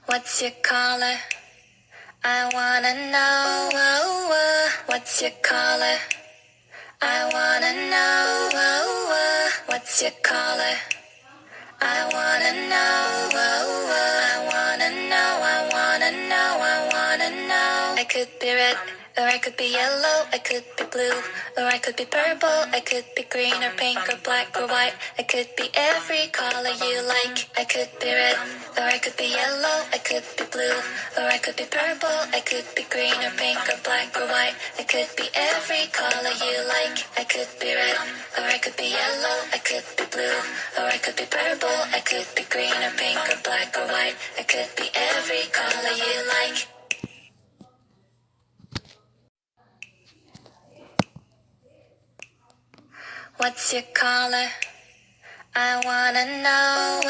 What's your color? I wanna know. What's your color? I wanna know. What's your color? I wanna know. I wanna know. I wanna know. I wanna know. I could be red, or I could be yellow. I could be blue, or I could be purple. I could be green or pink or black or white. I could be every color you like. I could be red, or I could be yellow. I could be blue, or I could be purple. I could be green or pink or black or white. I could be every color you like. I could be red, or I could be yellow. I could be blue, or I could be purple. I could be green or pink or black or white. I could be every color you like. What's your color? I wanna know.